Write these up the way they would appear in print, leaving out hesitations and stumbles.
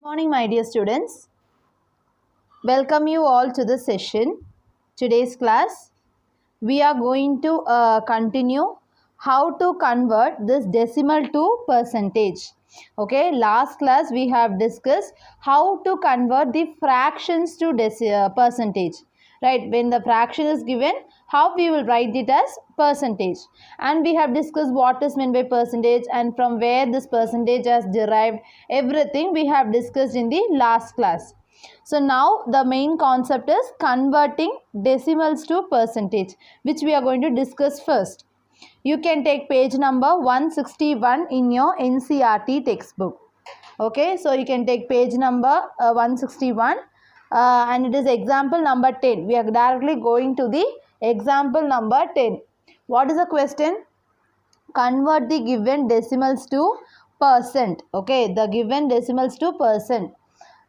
Morning, my dear students. Welcome you all to the session. Today's class, we are going to continue how to convert this decimal to percentage. Okay, last class we have discussed how to convert the fractions to percentage. Right, when the fraction is given, how we will write it as percentage. And we have discussed what is meant by percentage and from where this percentage has derived. Everything we have discussed in the last class. So now the main concept is converting decimals to percentage, which we are going to discuss first. You can take page number 161 in your NCERT textbook. Okay, so you can take page number 161 and it is example number 10. We are directly going to the example number 10. What is the question? Convert the given decimals to percent. Okay, the given decimals to percent.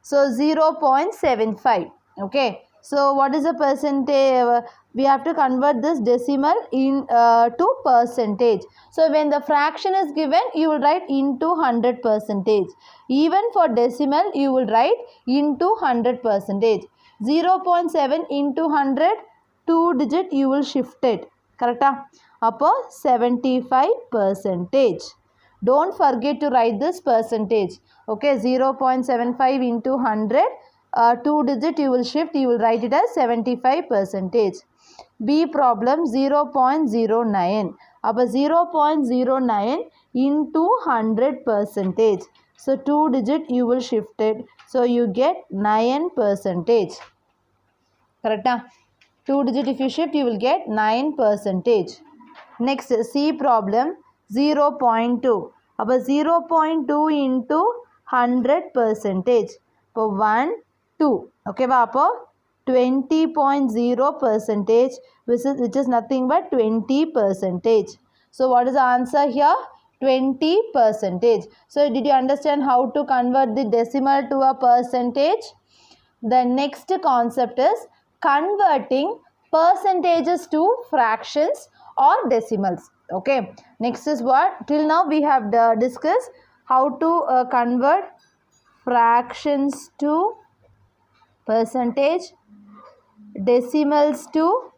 So 0.75. Okay, so what is the percentage? We have to convert this decimal in to percentage. So when the fraction is given, you will write into 100 percentage. Even for decimal, you will write into 100 percentage. 0.7 into 100, 2 digit you will shift it. Correct? Upper 75 percentage. Don't forget to write this percentage. Okay, 0.75 into 100, 2 digit you will shift, you will write it as 75 percentage. B problem 0.09. Abba 0.09 into 100 percentage. So 2 digit you will shift it. So you get 9 percentage. Correct? 2 digit if you shift, you will get 9 percentage. Next C problem 0.2. About 0.2 into 100 percentage. So 1, 2. Okay, Papa? 20.0 percentage, which is nothing but 20 percentage. So what is the answer here? 20 percentage. So did you understand how to convert the decimal to a percentage? The next concept is converting percentages to fractions or decimals. Okay, next is what till now we have discussed how to convert fractions to percentage, decimals to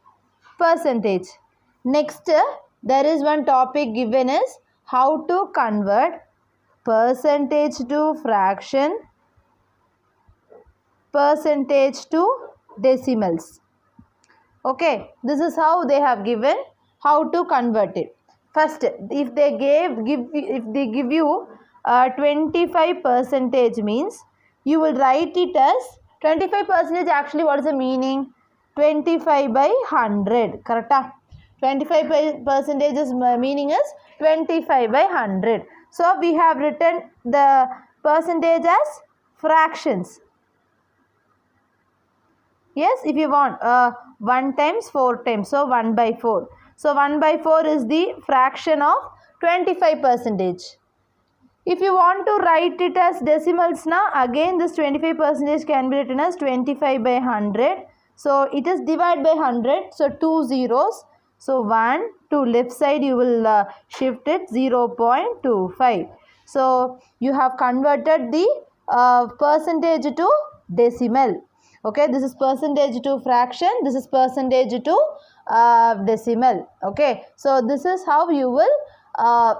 percentage. Next, there is one topic given is how to convert percentage to fraction, percentage to decimals. Okay, this is how they have given how to convert it. First, if they give you 25 percentage means you will write it as 25 percentage. Actually, what is the meaning? 25 by 100. Correct? 25 percentage is meaning is 25 by 100. So we have written the percentage as fractions. Yes, if you want 1 times 4 times, so 1 by 4. So 1 by 4 is the fraction of 25 percentage. If you want to write it as decimals now, again this 25 percentage can be written as 25 by 100. So it is divided by 100. So 2 zeros. So 1 to left side you will shift it 0.25. So you have converted the percentage to decimal. Okay, this is percentage to fraction, this is percentage to decimal. Okay, so this is how you will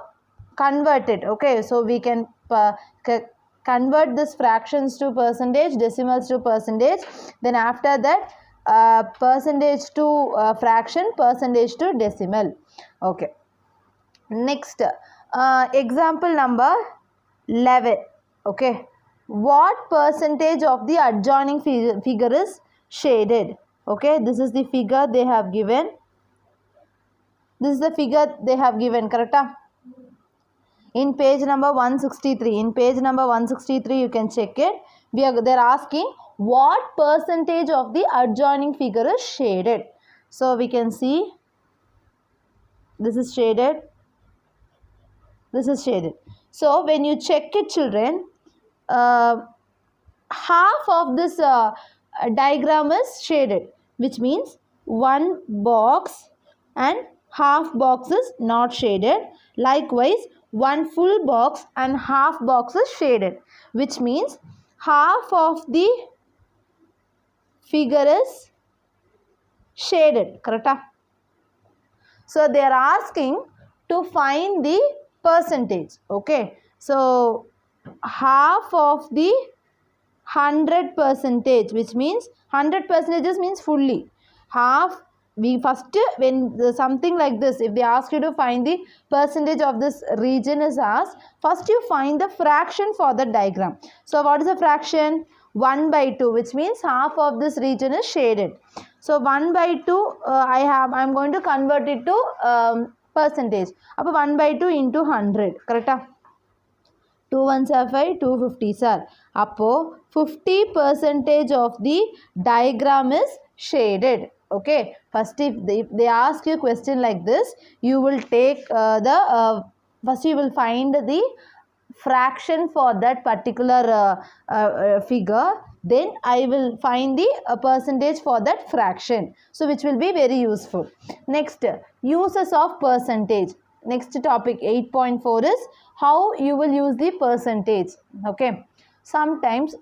convert it. Okay, so we can convert this fractions to percentage, decimals to percentage. Then after that, percentage to fraction, percentage to decimal. Okay, next example number 11. Okay, what percentage of the adjoining figure is shaded? Okay, this is the figure they have given. This is the figure they have given, correct? In page number 163. In page number 163, you can check it. They're asking what percentage of the adjoining figure is shaded. So we can see this is shaded. This is shaded. So when you check it, children, half of this diagram is shaded, which means one box and half box is not shaded. Likewise, one full box and half box is shaded, which means half of the figure is shaded, correct? So they are asking to find the percentage, okay? So half of the 100%, which means 100% means fully. Half, we first, when something like this, if they ask you to find the percentage of this region is asked, first you find the fraction for the diagram. So what is the fraction? 1 by 2, which means half of this region is shaded. So 1 by 2, I'm going to convert it to percentage. Appo 1 by 2 into 100, correct? 2 ones are 5, 2 50s are. Appo 50% of the diagram is shaded. Okay. First, if they ask you a question like this, you will take first you will find the fraction for that particular figure. Then I will find the percentage for that fraction. So which will be very useful. Next, uses of percentage. Next topic 8.4 is how you will use the percentage. Okay. Sometimes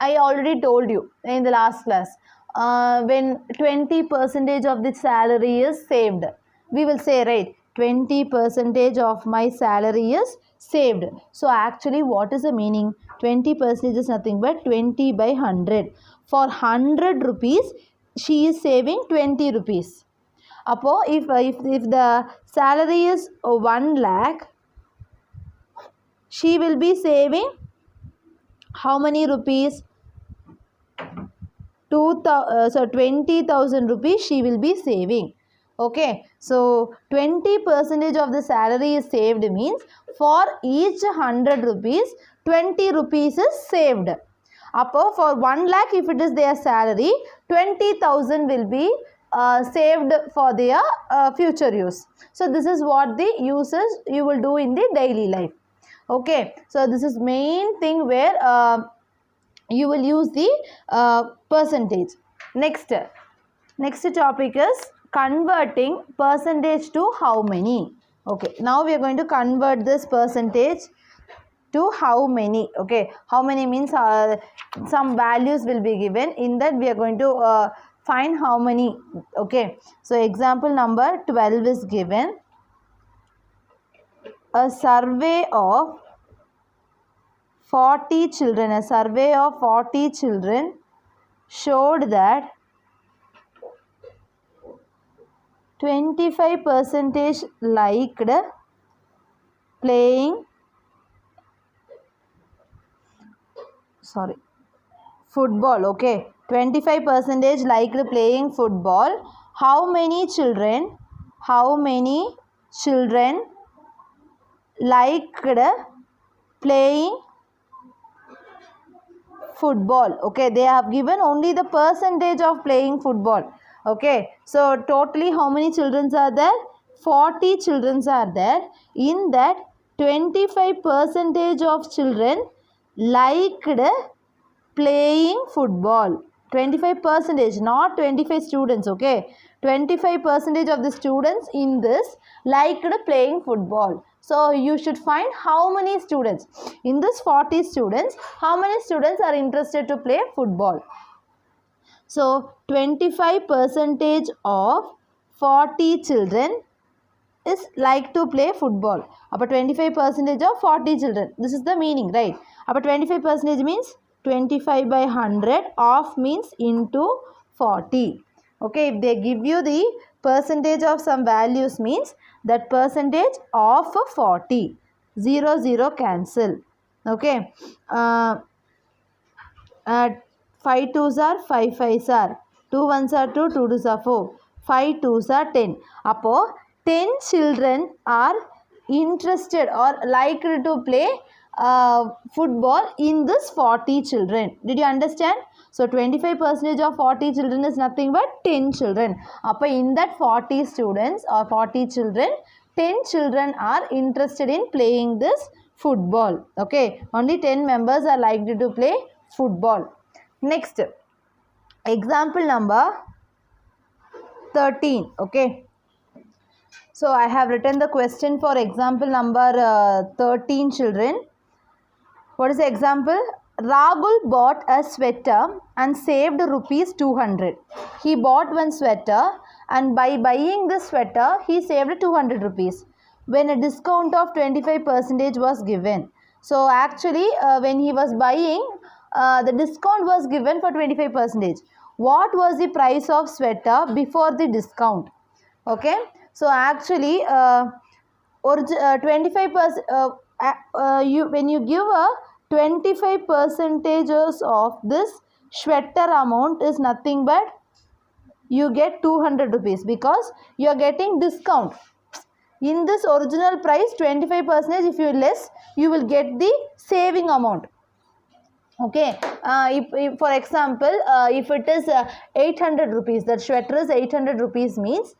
I already told you in the last class, when 20% of the salary is saved, we will say, right, 20% of my salary is saved. So actually what is the meaning? 20% is nothing but 20 by 100. For 100 rupees, she is saving 20 rupees. Appo if the salary is 1 lakh, she will be saving how many rupees? 20,000 rupees she will be saving. Okay, so 20% of the salary is saved means for each 100 rupees, 20 rupees is saved. Appo for 1 lakh, if it is their salary, 20,000 will be saved for their future use. So this is what the uses you will do in the daily life. Okay, so this is main thing where you will use the percentage. Next topic is converting percentage to how many. Okay, now we are going to convert this percentage to how many. Okay, how many means some values will be given. In that we are going to find how many. Okay, so example number 12 is given. A survey of 40 children, showed that 25% liked playing football. Okay, 25% liked playing football. How many children liked playing football? Okay, they have given only the percentage of playing football. Okay, so totally how many children are there? 40 children are there. In that 25% of children liked playing football. 25%, not 25 students. Okay, 25% of the students in this liked playing football. So you should find how many students. In this 40 students, how many students are interested to play football? So 25% of 40 children is like to play football. About 25% of 40 children. This is the meaning, right? About 25% means 25 by 100. Of means into 40. Okay, if they give you the percentage of some values means that percentage of 40. 0, 0 cancel. Okay. 5 2s are 5 5s are. 2 1s are 2, 2 2s are 4. 5 2s are 10. Appo 10 children are interested or liked to play football in this 40 children. Did you understand? So 25% of 40 children is nothing but 10 children. Appo in that 40 students or 40 children, 10 children are interested in playing this football. Okay, only 10 members are likely to play football. Next, example number 13. Okay, so I have written the question for example number 13 children. What is the example? Rahul bought a sweater and saved rupees 200. He bought one sweater and by buying this sweater he saved 200 rupees when a discount of 25% was given. So actually when he was buying, the discount was given for 25%. What was the price of sweater before the discount? Okay, so actually 25%, when you give a 25 percentages of this sweater amount is nothing but you get 200 rupees because you are getting discount. In this original price 25%, if you less, you will get the saving amount. Okay, if for example if it is 800 rupees, that sweater is 800 rupees means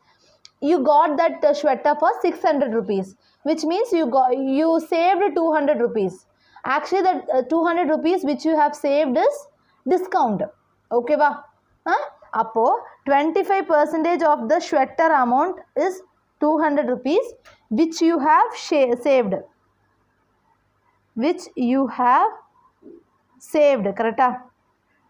you got that sweater for 600 rupees, which means you saved 200 rupees. Actually that 200 rupees which you have saved is discount. Okay va? Appo 25% of the sweater amount is 200 rupees which you have saved, correct?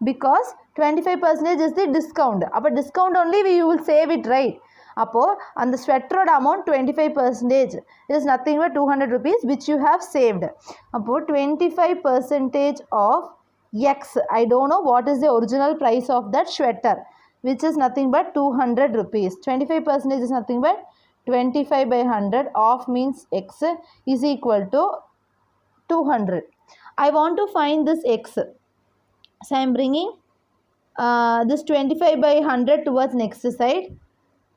Because 25% is the discount. Appo discount only you will save it, right? Appo on the sweater amount 25% is nothing but 200 rupees which you have saved. Appo 25% of X, I don't know what is the original price of that sweater, which is nothing but 200 rupees. 25% is nothing but 25 by 100 of means X is equal to 200. I want to find this X. So I am bringing this 25 by 100 towards next side.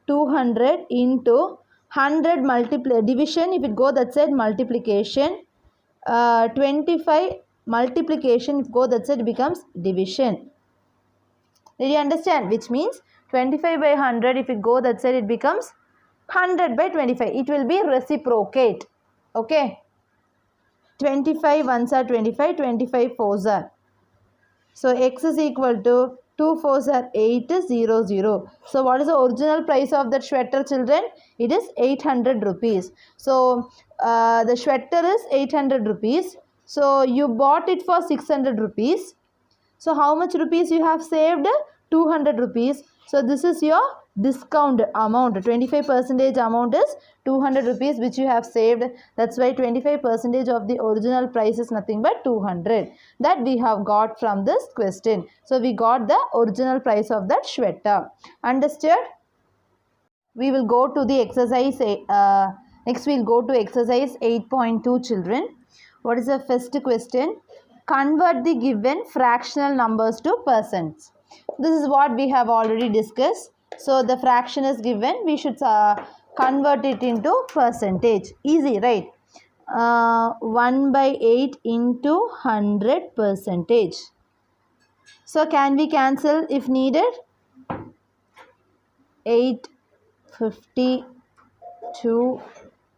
200 into 100 division, if it go that side, multiplication. 25 multiplication, if go that side, becomes division. Did you understand? Which means 25 by 100, if it go that side, it becomes 100 by 25. It will be reciprocate. Okay. 25 ones are 25, 25 fours are. So X is equal to 2 fours are 8, 0, 0. So what is the original price of that sweater, children? It is 800 rupees. So the sweater is 800 rupees. So you bought it for 600 rupees. So how much rupees you have saved? 200 rupees. So this is your discount amount. 25% amount is 200 rupees which you have saved. That's why 25% of the original price is nothing but 200. That we have got from this question. So we got the original price of that sweater. Understood? We will go to the exercise. Next we will go to exercise 8.2, children. What is the first question? Convert the given fractional numbers to percents. This is what we have already discussed. So the fraction is given, we should convert it into percentage. Easy, right? 1 by 8 into 100%. So can we cancel if needed? 8, 50, 2,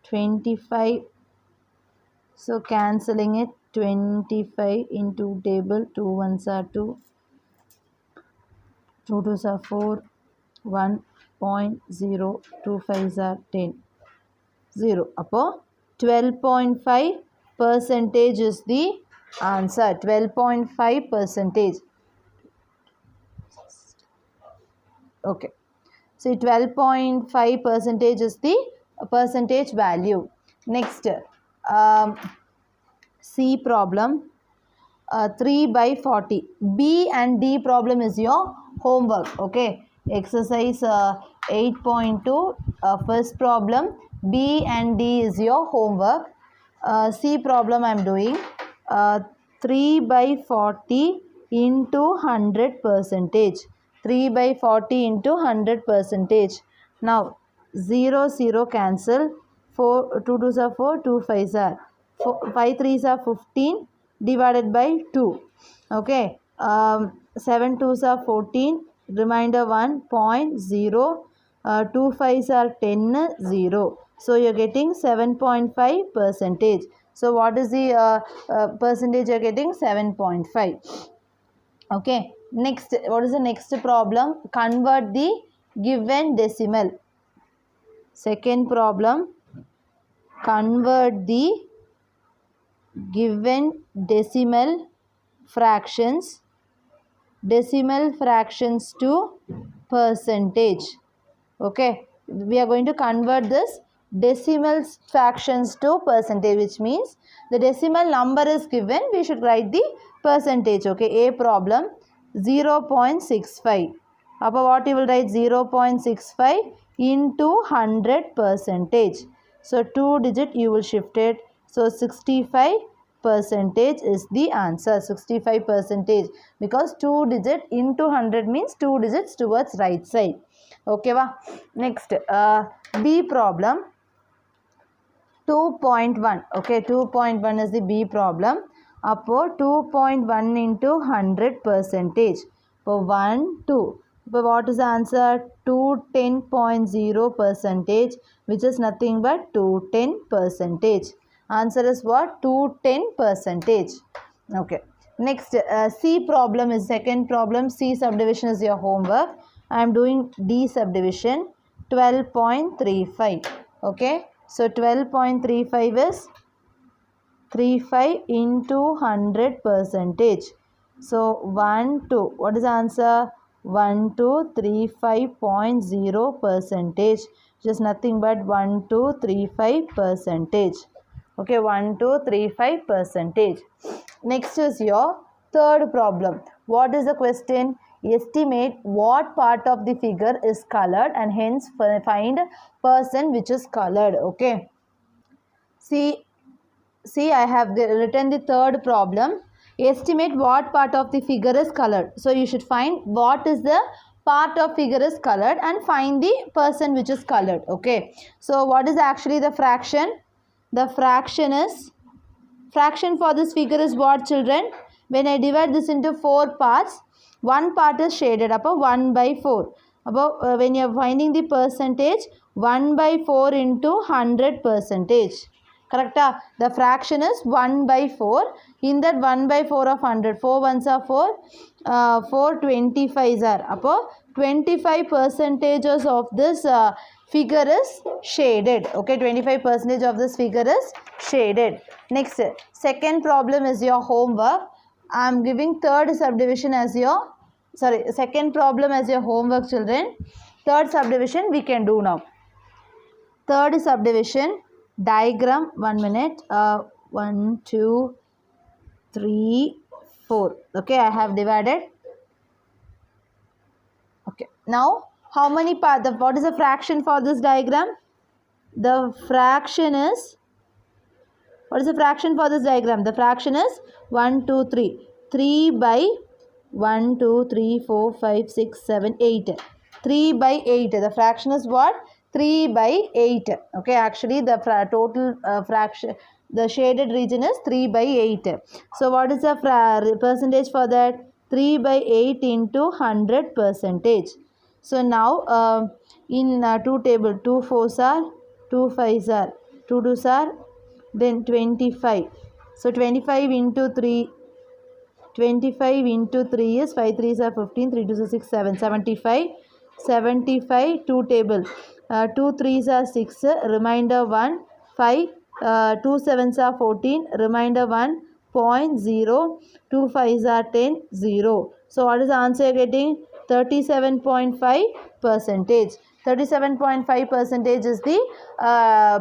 25. So cancelling it, 25 into table, 2 ones are 2, 2 twos are 4, 1.0, 2 fives are 10, 0. Appo 12.5% is the answer. 12.5%. Okay. So 12.5% is the percentage value. Next, C problem. 3 by 40. B and D problem is your homework. Okay. Exercise 8.2. First problem. B and D is your homework. C problem I am doing. 3 by 40 into 100%. 3 by 40 into 100%. Now 0, 0 cancel. 4, 2 twos are 4, 2 fives are 4, 5 threes are 15 divided by 2. Okay. 7 twos are 14. Remainder 1.0. 2 fives are 10, 0. So you are getting 7.5%. So what is the percentage you are getting? 7.5. Okay. Next, what is the next problem? Convert the given decimal. Second problem. Convert the given decimal fractions, decimal fractions to percentage. Okay, we are going to convert this decimal fractions to percentage, which means the decimal number is given, we should write the percentage. Okay, a problem 0.65. Appa what you will write? 0.65 into 100 percentage. So 2 digit you will shift it. So 65 percentage is the answer. 65 percentage, because 2 digit into 100 means 2 digits towards right side. Okay va? Next B problem 2.1. Okay, 2.1 is the B problem. Appo 2.1 into 100 percentage. For 1 2. But what is the answer? 210.0 percentage, which is nothing but 210 percentage. Answer is what? 210 percentage. Okay. Next C problem is second problem. C subdivision is your homework. I am doing D subdivision 12.35. Okay. So 12.35 is 35 into 100 percentage. So 1 2. What is the answer? 1235.0 percentage. Just nothing but 1235 percentage. Okay, 1235 percentage. Next is your third problem. What is the question? Estimate what part of the figure is colored and hence find person which is colored. Okay. See, I have written the third problem. Estimate what part of the figure is colored. So you should find what is the part of figure is colored and find the person which is colored. Okay. So what is actually the fraction? The fraction for this figure is what, children? When I divide this into 4 parts, one part is shaded up 1 by 4. Above, when you are finding the percentage, 1 by 4 into 100 percentage. Correct? The fraction is 1 by 4. In that 1 by 4 of 100, 4 ones are 4, 4 25s are. Appo 25 percentages of this figure is shaded. Okay, 25 percentage of this figure is shaded. Next, second problem is your homework. I am giving third subdivision as your, second problem as your homework, children. Third subdivision we can do now. Third subdivision diagram, 1 minute. 1 2 3 4. Okay, I have divided. Okay, now how many parts? What is the fraction for this diagram? The fraction is, what is the fraction for this diagram? The fraction is 1 2 3. 3 by 1 2 3 4 5 6 7 8. 3 by 8. The fraction is what? 3 by 8. Okay, actually the total fraction, the shaded region is 3 by 8. So what is the percentage for that? 3 by 8 into 100 percentage. So now in 2 table, 2 4s are, 2 5s are, 2 2s are, then 25. So 25 into 3, 25 into 3 is 5 3s are 15, 3 2s are 6, 7, 75. 75, 2 table, 2 3s are 6, remainder 1, 5, 2 7s are 14, remainder 1, 0.0, 2 5s are 10, 0. So what is the answer you are getting? 37.5 percentage. 37.5 percentage is the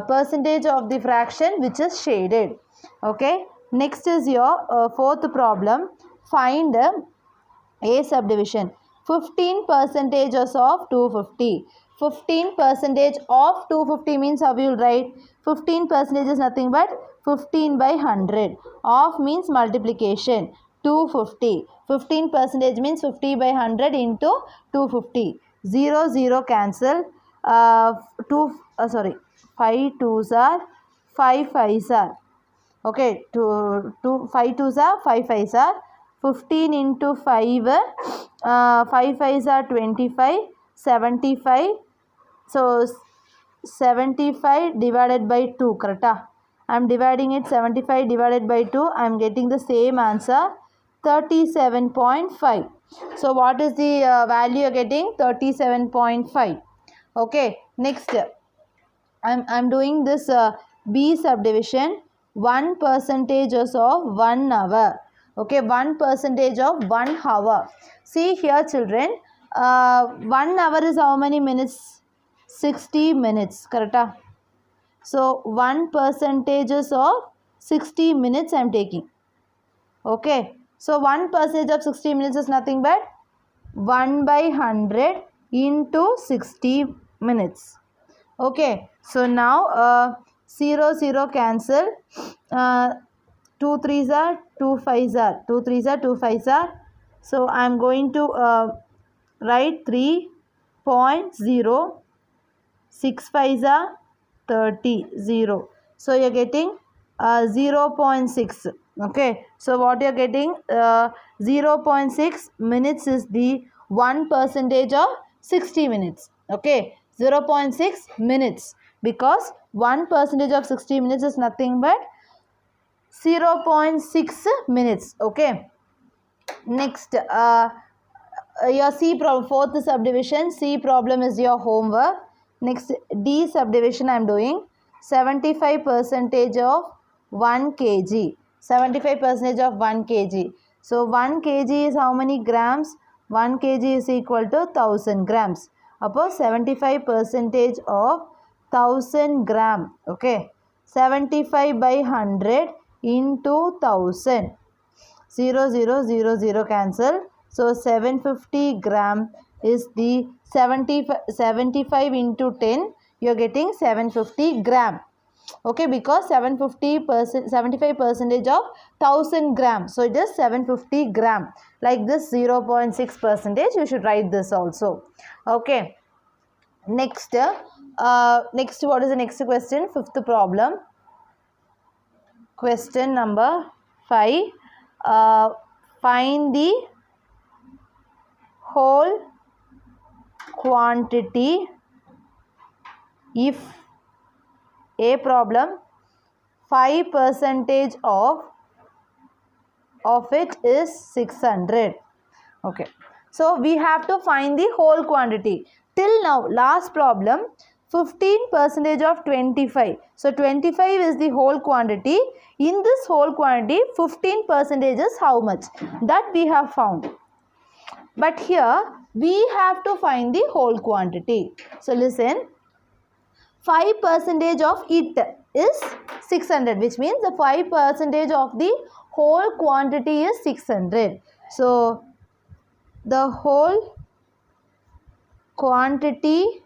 percentage of the fraction which is shaded. Okay. Next is your fourth problem. Find A subdivision. 15 percentages of 250. 15 percentage of 250 means how you will write? 15 percentage is nothing but 15 by 100. Of means multiplication. 250. 15 percentage means 50 by 100 into 250. 0 0 cancel. 5 2s are, 5 5s are. Okay, 5 2s are, 5 5s are. 15 into 5, 5 5s are 25, 75. So 75 divided by 2, correct? I am dividing it, 75 divided by 2. I am getting the same answer, 37.5. So what is the value you are getting? 37.5. Okay, next I am doing this B subdivision, 1 percentage of 1 hour. Okay, 1% of 1 hour. See here children, 1 hour is how many minutes? 60 minutes, correct? So 1% of 60 minutes I am taking. Okay, so 1% of 60 minutes is nothing but 1 by 100 into 60 minutes. Okay, so now 0 0 cancel, 2 3s are 2 5s are 2 3s are 2 5s are. So I am going to write 3.0, 6 5s are 30, 0. So you are getting 0.6. Okay, so what you are getting, 0.6 minutes is the 1% of 60 minutes. Okay, 0.6 minutes, because 1% of 60 minutes is nothing but 0.6 minutes. Okay, next your C problem, fourth subdivision, C problem is your homework. Next D subdivision I am doing. 75% of 1 kg, 75% of 1 kg. So 1 kg is how many grams? 1 kg is equal to 1000 grams. Upon 75% of 1000 gram. Okay, 75 by 100 into 1000. 0 0 0 0 cancel. So 750 gram is the 75 into 10. You are getting 750 gram. Okay, because 75% of 1000 gram. So it is 750 gram. Like this 0.6%. You should write this also. Okay. Next, what is the next question? Fifth problem. Question number 5. Find the whole quantity if A problem 5% of it is 600. Okay, so we have to find the whole quantity. Till now, last problem, 15% of 25. So 25 is the whole quantity. In this whole quantity, 15% is how much? That we have found. But here, we have to find the whole quantity. So listen, 5% of it is 600, which means the 5% of the whole quantity is 600. So the whole quantity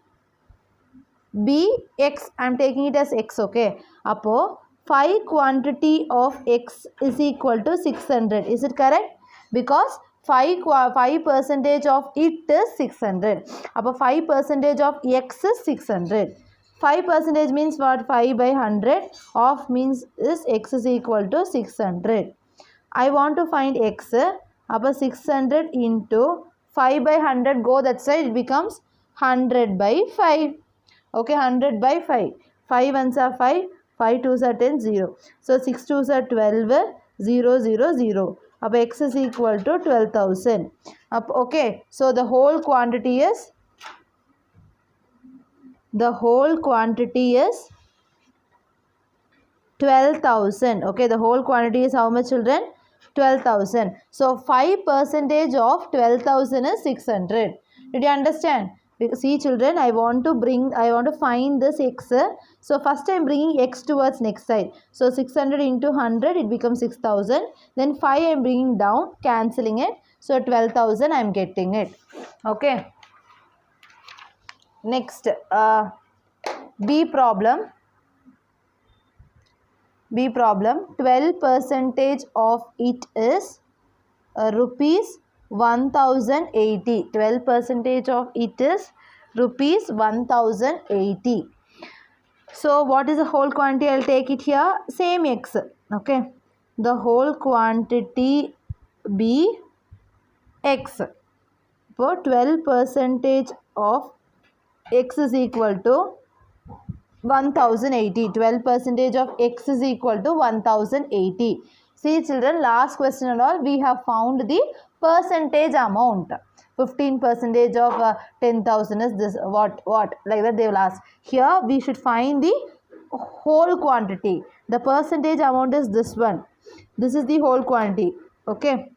be x, I am taking it as x. Okay, appo 5 quantity of x is equal to 600. Is it correct? Because 5% of it is 600. Appo 5% of x is 600. 5% means what? 5 by 100 of means is x is equal to 600. I want to find x. Appo 600 into 5 by 100 go that side, it becomes 100 by 5. Okay, 100 by 5. 5 ones are 5, 5 twos are 10, 0. So 6 twos are 12, 0, 0, 0. Appo x is equal to 12,000. Okay, so the whole quantity is 12,000. Okay, the whole quantity is how much, children? 12,000. So 5% of 12,000 is 600. Did you understand? See children, I want to find this x. So first I am bringing x towards next side. So 600 into 100, it becomes 6,000. Then 5 I am bringing down, cancelling it. So 12,000 I am getting it. Okay. Next, B problem. 12% of it is rupees 1080. 12% of it is rupees 1080. So what is the whole quantity? I will take it here. Same x. Okay. The whole quantity be x. So 12% of x is equal to 1080. 12% of x is equal to 1080. See children, last question and all, we have found the percentage amount. 15% of 10,000 is this, what like that they will ask. Here we should find the whole quantity. The percentage amount is this one. This is the whole quantity. Okay,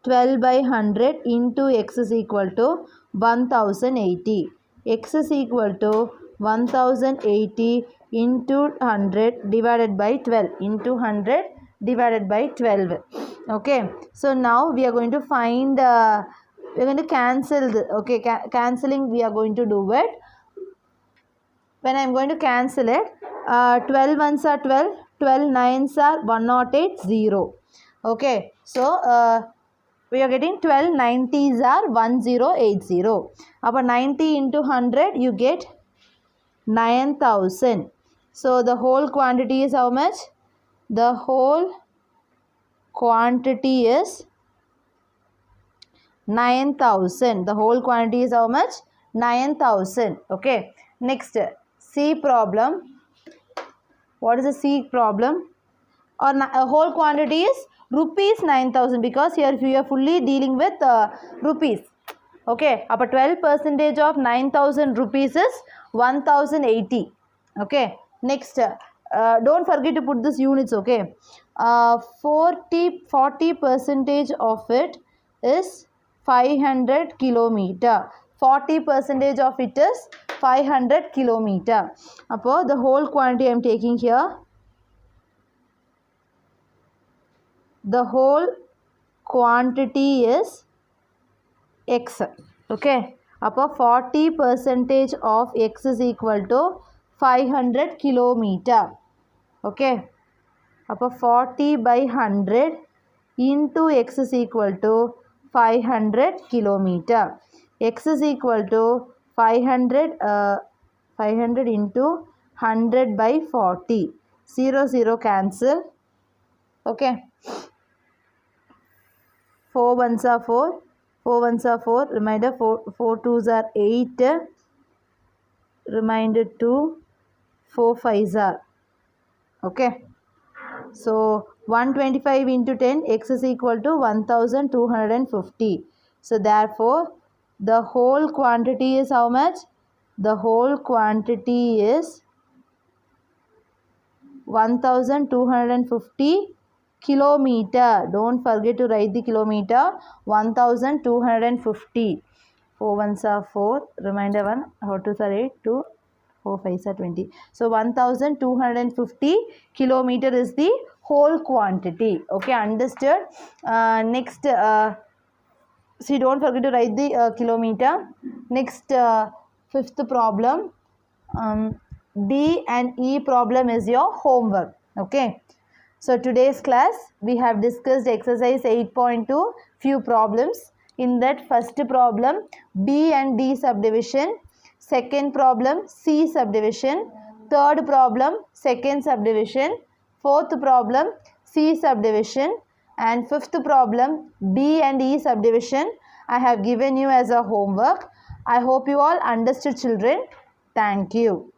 12 by 100 into x is equal to 1080. X is equal to 1080 into 100 divided by 12 into 100 divided by 12. Okay, so now we are going to find we are going to cancel the, okay, cancelling we are going to do it. When I am going to cancel it, 12 ones are 12, 12 nines are 1080. Okay, so we are getting 12 90s are 1080. Upon 90 into 100 you get 9000. So the whole quantity is how much? The whole quantity is 9000. The whole quantity is how much? 9000. Okay, next C problem. What is the C problem? Or a whole quantity is rupees 9000, because here we are fully dealing with rupees. Okay, upper 12% of 9000 rupees is 1080. Okay, next don't forget to put this units. Okay, 40% of it is 500 kilometer. 40% of it is 500 kilometer. Upon the whole quantity I am taking here. The whole quantity is x. Okay, upper 40% of x is equal to 500 kilometer. Okay, upper 40 by 100 into x is equal to 500 kilometer. X is equal to 500 into 100 by 40. 0 0 cancel. Okay, 4 ones are 4, 4 ones are 4, remainder 4 twos are 8, remainder 2, 4 fives are. Okay, so 125 into 10, x is equal to 1250. So therefore the whole quantity is how much? The whole quantity is 1250 kilometer. Don't forget to write the kilometer. 1250. 4 ones are 4, remainder 1, 4 twos are 8, 2, 4 fives are 20. So 1250 kilometer is the whole quantity. Okay, understood? Next, see, don't forget to write the kilometer. Next, fifth problem. D and E problem is your homework. Okay. So today's class we have discussed exercise 8.2 few problems. In that first problem B and D subdivision, second problem C subdivision, third problem second subdivision, fourth problem C subdivision, and fifth problem D and E subdivision I have given you as a homework. I hope you all understood, children. Thank you.